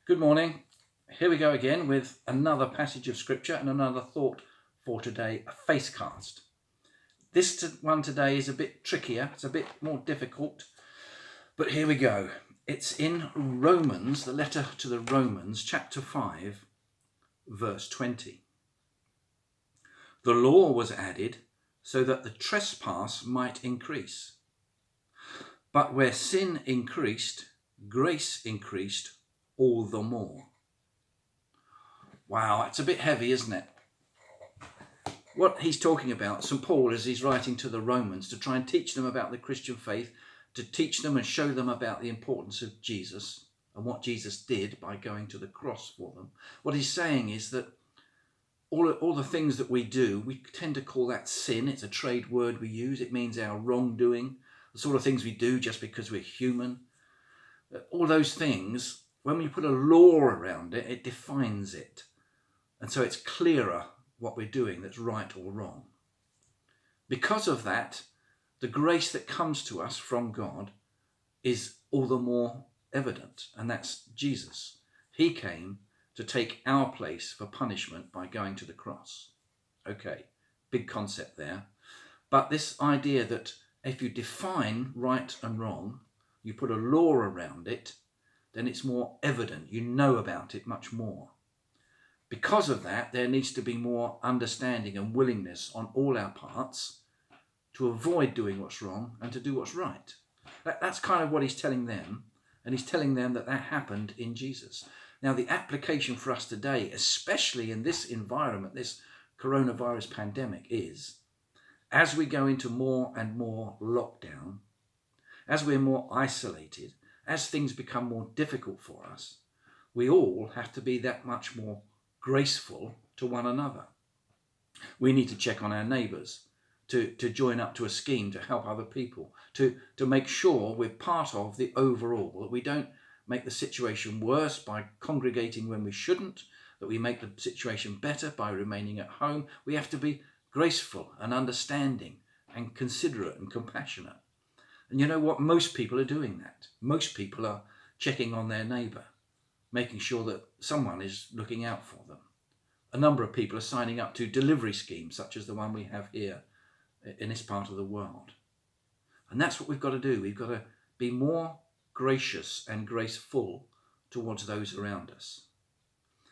Good morning. Here we go again with another passage of scripture and another thought for today, a face cast. This one today is a bit trickier, it's a bit more difficult, but here we go. It's in Romans, the letter to the Romans, chapter 5, verse 20. The law was added so that the trespass might increase. But where sin increased, grace increased all the more. Wow, it's a bit heavy, isn't it? What he's talking about, St. Paul, as he's writing to the Romans to try and teach them about the Christian faith, to teach them and show them about the importance of Jesus and what Jesus did by going to the cross for them. What he's saying is that all the things that we do, we tend to call that sin. It's a trade word we use. It means our wrongdoing, the sort of things we do just because we're human. All those things, when we put a law around it, it defines it. And so it's clearer what we're doing that's right or wrong. Because of that, the grace that comes to us from God is all the more evident, and that's Jesus. He came to take our place for punishment by going to the cross. Okay, big concept there. But this idea that if you define right and wrong, you put a law around it, then it's more evident. You know about it much more. Because of that, there needs to be more understanding and willingness on all our parts to avoid doing what's wrong and to do what's right. That's kind of what he's telling them, and he's telling them that happened in Jesus. Now, the application for us today, especially in this environment, this coronavirus pandemic, is as we go into more and more lockdown, as we're more isolated, as things become more difficult for us, we all have to be that much more graceful to one another. We need to check on our neighbours, to join up to a scheme to help other people, to make sure we're part of the overall, that we don't make the situation worse by congregating when we shouldn't, that we make the situation better by remaining at home. We have to be graceful and understanding and considerate and compassionate. And you know what? Most people are doing that. Most people are checking on their neighbour, making sure that someone is looking out for them. A number of people are signing up to delivery schemes such as the one we have here in this part of the world. And that's what we've got to do. We've got to be more gracious and graceful towards those around us.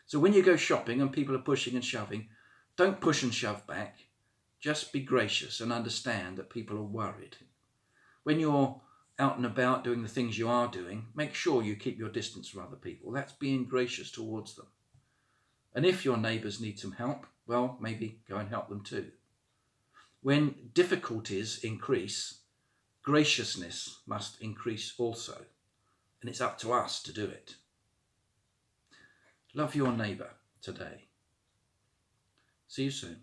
So when you go shopping and people are pushing and shoving, don't push and shove back. Just be gracious and understand that people are worried. When you're out and about doing the things you are doing, make sure you keep your distance from other people. That's being gracious towards them. And if your neighbours need some help, well, maybe go and help them too. When difficulties increase, graciousness must increase also. And it's up to us to do it. Love your neighbour today. See you soon.